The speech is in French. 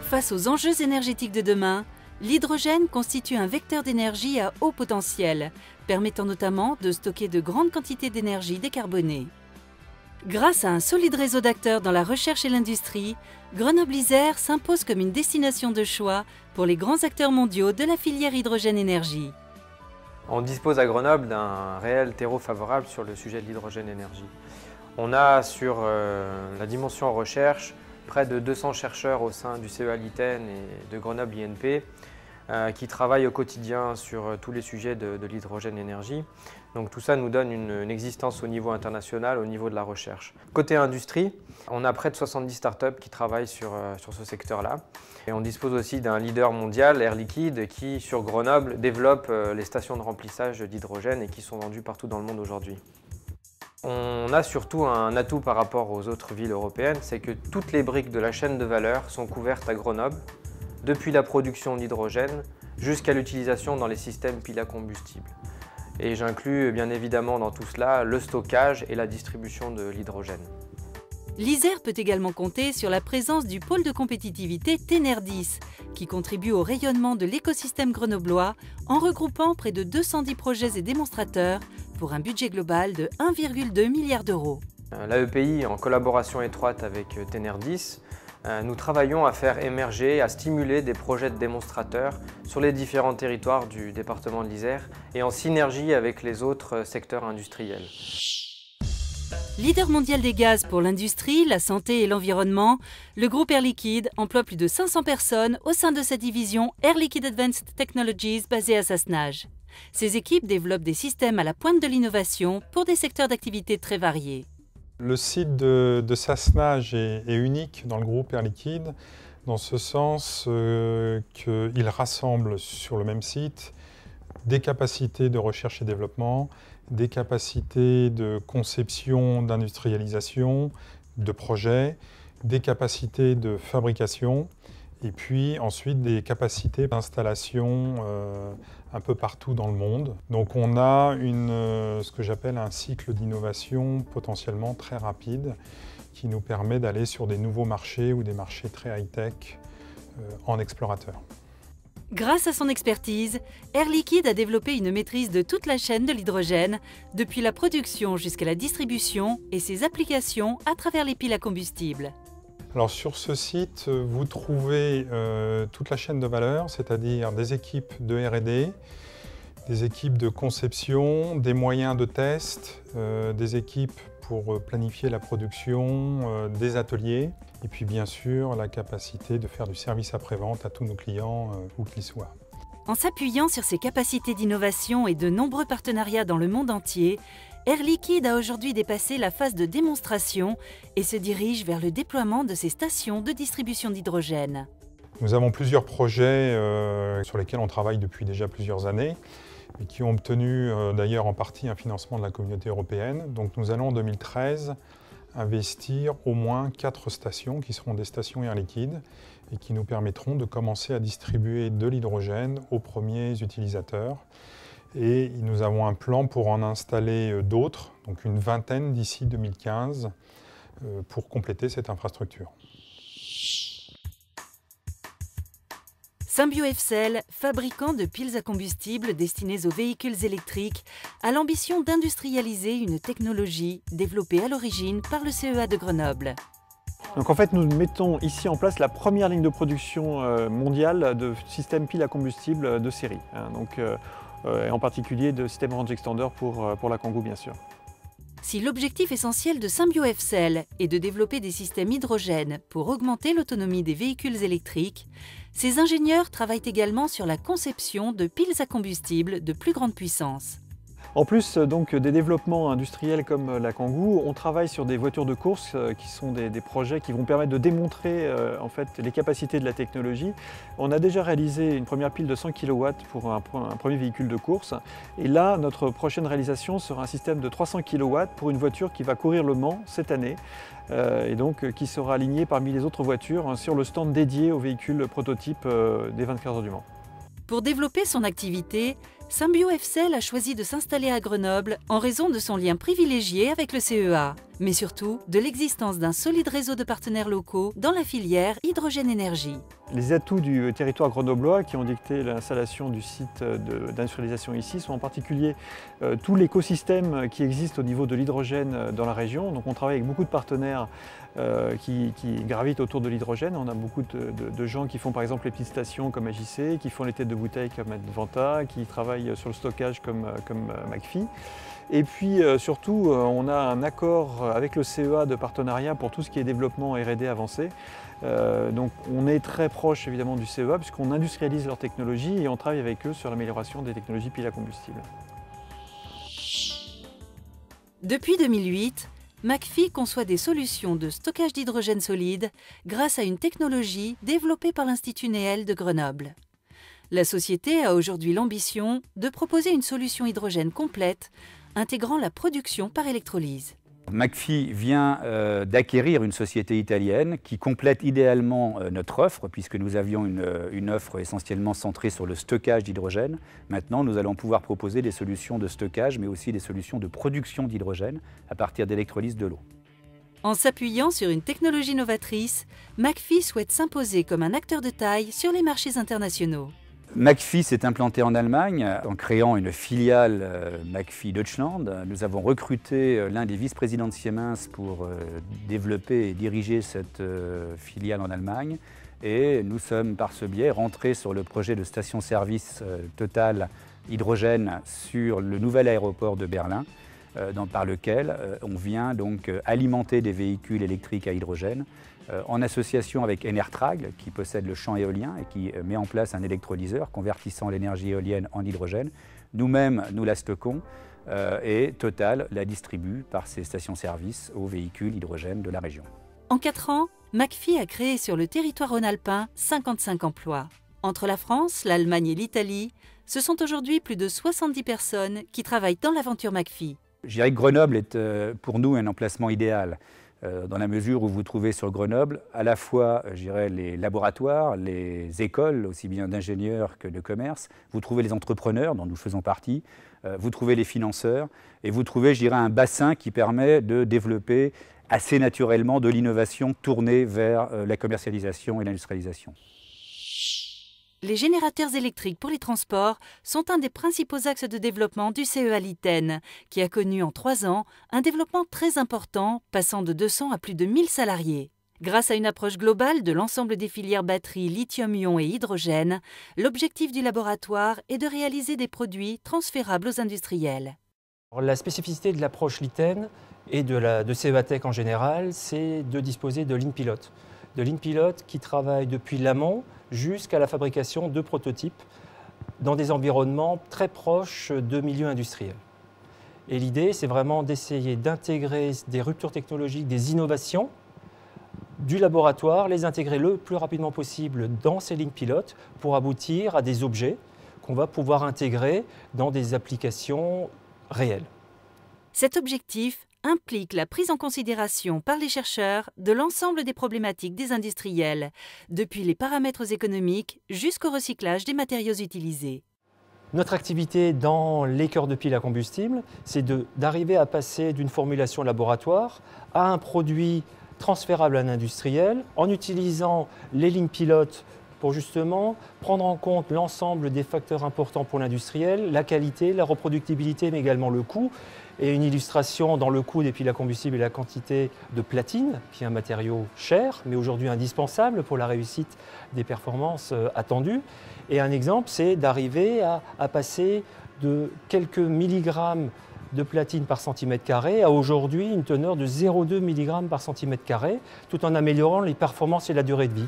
Face aux enjeux énergétiques de demain, l'hydrogène constitue un vecteur d'énergie à haut potentiel, permettant notamment de stocker de grandes quantités d'énergie décarbonée. Grâce à un solide réseau d'acteurs dans la recherche et l'industrie, Grenoble-Isère s'impose comme une destination de choix pour les grands acteurs mondiaux de la filière hydrogène-énergie. On dispose à Grenoble d'un réel terreau favorable sur le sujet de l'hydrogène-énergie. On a sur la dimension recherche près de 200 chercheurs au sein du CEA Liten et de Grenoble INP qui travaillent au quotidien sur tous les sujets de l'hydrogène-énergie. Donc tout ça nous donne une existence au niveau international, au niveau de la recherche. Côté industrie, on a près de 70 startups qui travaillent sur ce secteur-là. Et on dispose aussi d'un leader mondial, Air Liquide, qui sur Grenoble développe les stations de remplissage d'hydrogène et qui sont vendues partout dans le monde aujourd'hui. On a surtout un atout par rapport aux autres villes européennes, c'est que toutes les briques de la chaîne de valeur sont couvertes à Grenoble, depuis la production d'hydrogène jusqu'à l'utilisation dans les systèmes piles à combustible. Et j'inclus bien évidemment dans tout cela le stockage et la distribution de l'hydrogène. L'Isère peut également compter sur la présence du pôle de compétitivité Tenerdis, qui contribue au rayonnement de l'écosystème grenoblois en regroupant près de 210 projets et démonstrateurs pour un budget global de 1,2 milliard d'euros. L'AEPI, en collaboration étroite avec Tenerdis, nous travaillons à faire émerger, à stimuler des projets de démonstrateurs sur les différents territoires du département de l'Isère et en synergie avec les autres secteurs industriels. Leader mondial des gaz pour l'industrie, la santé et l'environnement, le groupe Air Liquide emploie plus de 500 personnes au sein de sa division Air Liquide Advanced Technologies basée à Sassenage. Ces équipes développent des systèmes à la pointe de l'innovation pour des secteurs d'activité très variés. Le site de Sassenage est unique dans le groupe Air Liquide, dans ce sens qu'il rassemble sur le même site des capacités de recherche et développement, des capacités de conception, d'industrialisation, de projets, des capacités de fabrication et puis ensuite des capacités d'installation un peu partout dans le monde. Donc on a ce que j'appelle un cycle d'innovation potentiellement très rapide qui nous permet d'aller sur des nouveaux marchés ou des marchés très high-tech en explorateur. Grâce à son expertise, Air Liquide a développé une maîtrise de toute la chaîne de l'hydrogène, depuis la production jusqu'à la distribution et ses applications à travers les piles à combustible. Alors sur ce site, vous trouvez toute la chaîne de valeur, c'est-à-dire des équipes de R&D, des équipes de conception, des moyens de test, des équipes pour planifier la production, des ateliers, et puis bien sûr la capacité de faire du service après-vente à tous nos clients, où qu'ils soient. En s'appuyant sur ses capacités d'innovation et de nombreux partenariats dans le monde entier, Air Liquide a aujourd'hui dépassé la phase de démonstration et se dirige vers le déploiement de ses stations de distribution d'hydrogène. Nous avons plusieurs projets sur lesquels on travaille depuis déjà plusieurs années et qui ont obtenu d'ailleurs en partie un financement de la communauté européenne. Donc nous allons en 2013 investir au moins 4 stations qui seront des stations Air Liquide et qui nous permettront de commencer à distribuer de l'hydrogène aux premiers utilisateurs. Et nous avons un plan pour en installer d'autres, donc une vingtaine d'ici 2015, pour compléter cette infrastructure. SymbioFcell, fabricant de piles à combustible destinées aux véhicules électriques, a l'ambition d'industrialiser une technologie développée à l'origine par le CEA de Grenoble. Donc en fait, nous mettons ici en place la première ligne de production mondiale de systèmes piles à combustible de série. Et en particulier de système range extender pour la Kangoo bien sûr. Si l'objectif essentiel de SymbioFcell est de développer des systèmes hydrogène pour augmenter l'autonomie des véhicules électriques, ces ingénieurs travaillent également sur la conception de piles à combustible de plus grande puissance. En plus donc, des développements industriels comme la Kangoo, on travaille sur des voitures de course qui sont des projets qui vont permettre de démontrer en fait, les capacités de la technologie. On a déjà réalisé une première pile de 100 kW pour un premier véhicule de course. Et là, notre prochaine réalisation sera un système de 300 kW pour une voiture qui va courir Le Mans cette année et donc qui sera alignée parmi les autres voitures sur le stand dédié aux véhicules prototypes des 24 heures du Mans. Pour développer son activité, Symbio-FCEL a choisi de s'installer à Grenoble en raison de son lien privilégié avec le CEA, mais surtout de l'existence d'un solide réseau de partenaires locaux dans la filière hydrogène-énergie. Les atouts du territoire grenoblois qui ont dicté l'installation du site d'industrialisation ici sont en particulier tout l'écosystème qui existe au niveau de l'hydrogène dans la région. Donc on travaille avec beaucoup de partenaires qui gravitent autour de l'hydrogène. On a beaucoup de gens qui font par exemple les petites stations comme AJC, qui font les têtes de bouteilles comme Advanta, qui travaillent sur le stockage comme McPhy. Et puis surtout, on a un accord avec le CEA de partenariat pour tout ce qui est développement R&D avancé. Donc on est très proche évidemment du CEA puisqu'on industrialise leur technologie et on travaille avec eux sur l'amélioration des technologies piles à combustible. Depuis 2008, McPhy conçoit des solutions de stockage d'hydrogène solide grâce à une technologie développée par l'Institut Néel de Grenoble. La société a aujourd'hui l'ambition de proposer une solution hydrogène complète intégrant la production par électrolyse. McPhy vient d'acquérir une société italienne qui complète idéalement notre offre, puisque nous avions une offre essentiellement centrée sur le stockage d'hydrogène. Maintenant, nous allons pouvoir proposer des solutions de stockage, mais aussi des solutions de production d'hydrogène à partir d'électrolyse de l'eau. En s'appuyant sur une technologie novatrice, McPhy souhaite s'imposer comme un acteur de taille sur les marchés internationaux. McPhy s'est implanté en Allemagne en créant une filiale McPhy Deutschland. Nous avons recruté l'un des vice-présidents de Siemens pour développer et diriger cette filiale en Allemagne. Et nous sommes par ce biais rentrés sur le projet de station-service Total hydrogène sur le nouvel aéroport de Berlin, par lequel on vient donc alimenter des véhicules électriques à hydrogène en association avec Enertrag, qui possède le champ éolien et qui met en place un électrolyseur convertissant l'énergie éolienne en hydrogène. Nous-mêmes, nous la stockons et Total la distribue par ses stations-service aux véhicules hydrogène de la région. En 4 ans, McPhy a créé sur le territoire rhône-alpin 55 emplois. Entre la France, l'Allemagne et l'Italie, ce sont aujourd'hui plus de 70 personnes qui travaillent dans l'aventure McPhy. Je dirais que Grenoble est pour nous un emplacement idéal, dans la mesure où vous trouvez sur Grenoble à la fois les laboratoires, les écoles, aussi bien d'ingénieurs que de commerce, vous trouvez les entrepreneurs dont nous faisons partie, vous trouvez les financeurs et vous trouvez un bassin qui permet de développer assez naturellement de l'innovation tournée vers la commercialisation et l'industrialisation. Les générateurs électriques pour les transports sont un des principaux axes de développement du CEA Liten, qui a connu en 3 ans un développement très important, passant de 200 à plus de 1000 salariés. Grâce à une approche globale de l'ensemble des filières batteries lithium-ion et hydrogène, l'objectif du laboratoire est de réaliser des produits transférables aux industriels. La spécificité de l'approche Liten et de CEA Tech en général, c'est de disposer de lignes pilotes. De lignes pilotes qui travaillent depuis l'amont jusqu'à la fabrication de prototypes dans des environnements très proches de milieux industriels. Et l'idée, c'est vraiment d'essayer d'intégrer des ruptures technologiques, des innovations du laboratoire, les intégrer le plus rapidement possible dans ces lignes pilotes pour aboutir à des objets qu'on va pouvoir intégrer dans des applications réelles. Cet objectif implique la prise en considération par les chercheurs de l'ensemble des problématiques des industriels, depuis les paramètres économiques jusqu'au recyclage des matériaux utilisés. Notre activité dans les cœurs de pile à combustible, c'est d'arriver à passer d'une formulation laboratoire à un produit transférable à un industriel en utilisant les lignes pilotes pour justement prendre en compte l'ensemble des facteurs importants pour l'industriel, la qualité, la reproductibilité, mais également le coût. Et une illustration dans le coût des piles à combustible et la quantité de platine, qui est un matériau cher, mais aujourd'hui indispensable pour la réussite des performances attendues. Et un exemple, c'est d'arriver à passer de quelques milligrammes de platine par centimètre carré à aujourd'hui une teneur de 0,2 mg par centimètre carré, tout en améliorant les performances et la durée de vie.